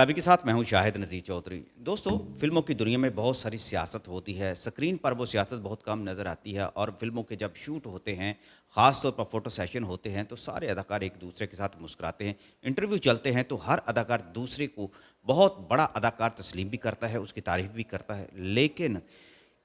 सलामी के साथ मैं हूं शाहिद नज़ीर चौधरी। दोस्तों, फ़िल्मों की दुनिया में बहुत सारी सियासत होती है। स्क्रीन पर वो सियासत बहुत कम नज़र आती है और फ़िल्मों के जब शूट होते हैं, ख़ास तौर पर फ़ोटो सेशन होते हैं, तो सारे अदाकार एक-दूसरे के साथ मुस्कुराते हैं। इंटरव्यू चलते हैं तो हर अदाकार दूसरे को बहुत बड़ा अदाकार तस्लीम भी करता है, उसकी तारीफ़ भी करता है। लेकिन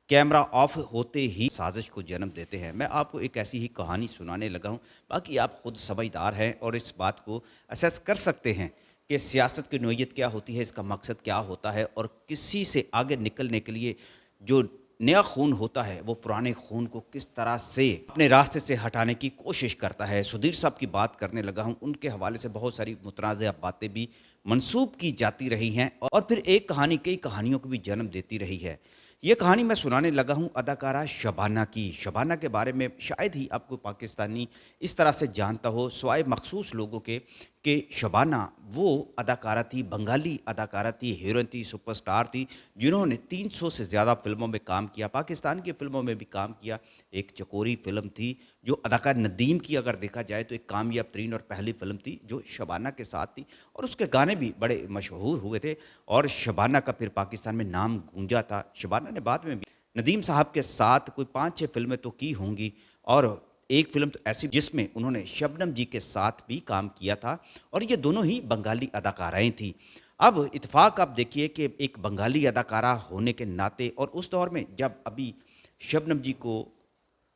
कैमरा ऑफ होते ही साजिश को जन्म देते हैं। मैं आपको एक ऐसी ही कहानी सुनाने लगा हूँ, बाकी आप खुद समझदार हैं और इस बात को असेस कर सकते हैं कि सियासत की नोयत क्या होती है, इसका मकसद क्या होता है और किसी से आगे निकलने के लिए जो नया खून होता है, वो पुराने खून को किस तरह से अपने रास्ते से हटाने की कोशिश करता है। सुधीर साहब की बात करने लगा हूँ, उनके हवाले से बहुत सारी मुतनाज़ बातें भी मंसूब की जाती रही हैं और फिर एक कहानी कई कहानियों को भी जन्म देती रही है। ये कहानी मैं सुनाने लगा हूँ अदाकारा शबाना की। शबाना के बारे में शायद ही आपको पाकिस्तानी इस तरह से जानता हो, सिवाय मखसूस लोगों के, कि शबाना वो अदाकारा थी, बंगाली अदाकारा थी, हीरोइन थी, सुपरस्टार थी, जिन्होंने 300 से ज़्यादा फ़िल्मों में काम किया, पाकिस्तान की फ़िल्मों में भी काम किया। एक चकोरी फ़िल्म थी, जो अदाकार नदीम की अगर देखा जाए तो एक कामयाब तरीन और पहली फ़िल्म थी, जो शबाना के साथ थी और उसके गाने भी बड़े मशहूर हुए थे और शबाना का फिर पाकिस्तान में नाम गूंजा था। शबाना ने बाद में भी नदीम साहब के साथ कोई 5-6 फ़िल्में तो की होंगी और एक फ़िल्म तो ऐसी जिसमें उन्होंने शबनम जी के साथ भी काम किया था और ये दोनों ही बंगाली अदाकाराएँ थीं। अब इत्तेफ़ाक आप देखिए कि एक बंगाली अदाकारा होने के नाते और उस दौर में जब अभी शबनम जी को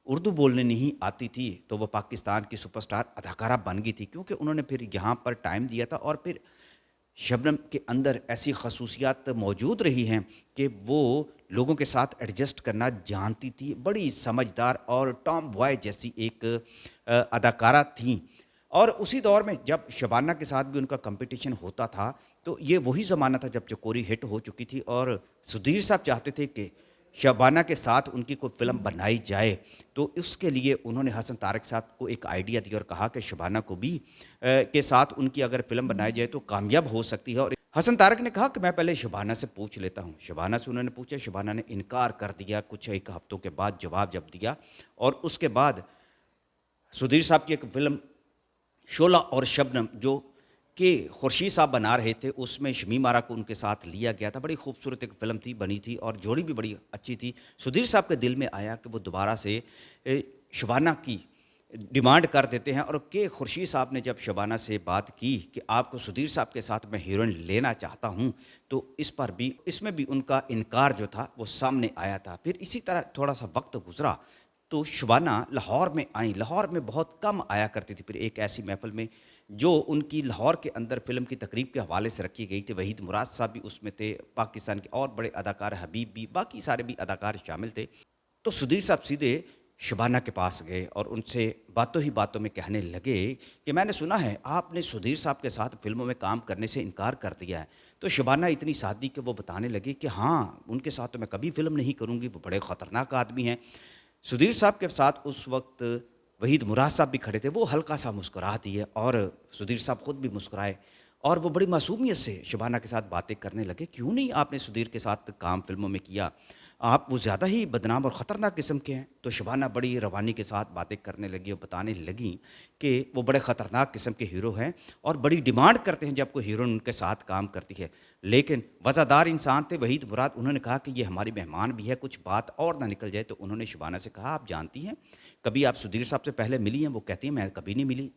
उर्दू बोलने नहीं आती थी, तो वो पाकिस्तान की सुपरस्टार अदाकारा बन गई थी क्योंकि उन्होंने फिर यहाँ पर टाइम दिया था और फिर शबनम के अंदर ऐसी खसूसियात मौजूद रही हैं कि वो लोगों के साथ एडजस्ट करना जानती थी। बड़ी समझदार और टॉम बॉय जैसी एक अदाकारा थीं। और उसी दौर में जब शबाना के साथ भी उनका कॉम्पिटिशन होता था, तो ये वही ज़माना था जब चकोरी हिट हो चुकी थी और सुधीर साहब चाहते थे कि शबाना के साथ उनकी कोई फ़िल्म बनाई जाए। तो उसके लिए उन्होंने हसन तारक साहब को एक आइडिया दिया और कहा कि शबाना को भी के साथ उनकी अगर फ़िल्म बनाई जाए तो कामयाब हो सकती है और हसन तारक ने कहा कि मैं पहले शबाना से पूछ लेता हूँ। शबाना से उन्होंने पूछा, शबाना ने इनकार कर दिया। कुछ 1 हफ्तों के बाद जवाब जब दिया और उसके बाद सुधीर साहब की एक फ़िल्म शोला और शबनम जो कि खुर्शीद साहब बना रहे थे, उसमें शमीम आरा को उनके साथ लिया गया था। बड़ी खूबसूरत एक फ़िल्म थी, बनी थी और जोड़ी भी बड़ी अच्छी थी। सुधीर साहब के दिल में आया कि वो दोबारा से शबाना की डिमांड कर देते हैं और के खुर्शीद साहब ने जब शबाना से बात की कि आपको सुधीर साहब के साथ मैं हीरोइन लेना चाहता हूँ, तो इस पर भी इसमें भी उनका इनकार जो था, वो सामने आया था। फिर इसी तरह थोड़ा-सा वक़्त गुज़रा, तो शबाना लाहौर में आईं। लाहौर में बहुत कम आया करती थी, फिर एक ऐसी महफ़िल में जो उनकी लाहौर के अंदर फ़िल्म की तकरीब के हवाले से रखी गई थी। वहीद मुराद साहब भी उसमें थे, पाकिस्तान के और बड़े अदाकार हबीब भी, बाकी सारे भी अदाकार शामिल थे। तो सुधीर साहब सीधे शबाना के पास गए और उनसे बातों ही बातों में कहने लगे कि मैंने सुना है आपने सुधीर साहब के साथ फ़िल्मों में काम करने से इनकार कर दिया है। तो शबाना इतनी सादी कि वो बताने लगी कि हाँ, उनके साथ तो मैं कभी फ़िल्म नहीं करूँगी, वो बड़े ख़तरनाक आदमी हैं। सुधीर साहब के साथ उस वक़्त वहीद मुराद साहब भी खड़े थे, वो हल्का-सा मुस्कुरा दिए और सुधीर साहब खुद भी मुस्कुराए और वो बड़ी मासूमियत से शबाना के साथ बातें करने लगे, "क्यों नहीं आपने सुधीर के साथ काम फ़िल्मों में किया? आप वो ज़्यादा ही बदनाम और ख़तरनाक किस्म के हैं।" तो शबाना बड़ी रवानी के साथ बातें करने लगी और बताने लगीं कि वो बड़े ख़तरनाक किस्म के हीरो हैं और बड़ी डिमांड करते हैं जब कोई हीरोइन उनके साथ काम करती है। लेकिन वज़ादार इंसान थे वहीद मुराद, उन्होंने कहा कि ये हमारी मेहमान भी है, कुछ बात और ना निकल जाए। तो उन्होंने शबाना से कहा, "आप जानती हैं, कभी आप सुधीर साहब से पहले मिली हैं?" वो कहती हैं, "मैं कभी नहीं मिली।"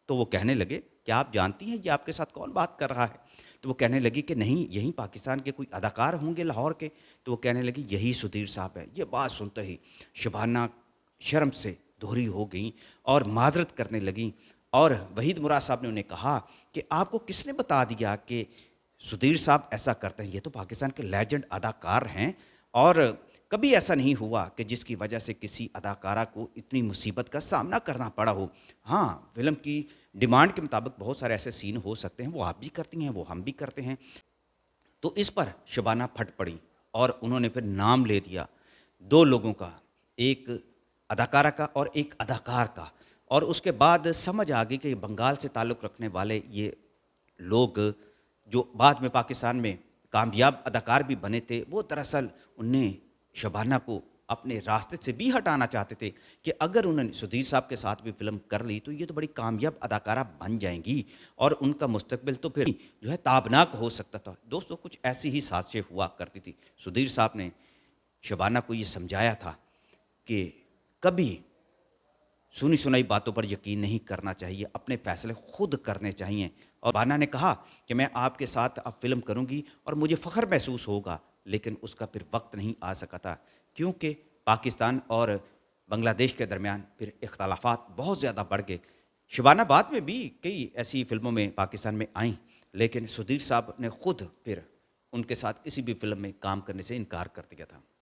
तो वो कहने लगे, "क्या आप जानती हैं ये आपके साथ कौन बात कर रहा है?" तो वो कहने लगी कि नहीं, यही पाकिस्तान के कोई अदाकार होंगे लाहौर के। तो वो कहने लगी, यही सुधीर साहब हैं। ये बात सुनते ही शबाना शर्म से दोहरी हो गईं और माज़रत करने लगीं और वहीद मुराद साहब ने उन्हें कहा कि आपको किसने बता दिया कि सुधीर साहब ऐसा करते हैं? ये तो पाकिस्तान के लेजेंड अदाकार हैं और कभी ऐसा नहीं हुआ कि जिसकी वजह से किसी अदाकारा को इतनी मुसीबत का सामना करना पड़ा हो। हाँ, फ़िल्म की डिमांड के मुताबिक बहुत सारे ऐसे सीन हो सकते हैं, वो आप भी करती हैं, वो हम भी करते हैं। तो इस पर शबाना फट पड़ी और उन्होंने फिर नाम ले दिया 2 लोगों का, एक अदाकारा का और एक अदाकार का। और उसके बाद समझ आ गई कि बंगाल से ताल्लुक़ रखने वाले ये लोग, जो बाद में पाकिस्तान में कामयाब अदाकार भी बने थे, वो दरअसल उनने शबाना को اپنے راستے سے بھی ہٹانا چاہتے تھے کہ اگر انہوں نے سدھیر صاحب کے ساتھ بھی فلم کر لی تو یہ تو بڑی کامیاب اداکارہ بن جائیں گی اور ان کا مستقبل تو پھر جو ہے تابناک ہو سکتا تھا۔ دوستوں کچھ ایسی ہی سازشیں ہوا کرتی تھی۔ سدھیر صاحب نے شبانہ کو یہ سمجھایا تھا کہ کبھی سنی سنائی باتوں پر یقین نہیں کرنا چاہیے، اپنے فیصلے خود کرنے چاہیے۔ اور بانا نے کہا کہ میں آپ کے ساتھ اب فلم کروں گی اور مجھے فخر محسوس ہوگا، لیکن اس کا پھر وقت نہیں آ سکا تھا کیونکہ پاکستان اور بنگلہ دیش کے درمیان پھر اختلافات بہت زیادہ بڑھ گئے۔ شبانہ بعد میں بھی کئی ایسی فلموں میں پاکستان میں آئیں، لیکن سدھیر صاحب نے خود پھر ان کے ساتھ کسی بھی فلم میں کام کرنے سے انکار کر دیا تھا۔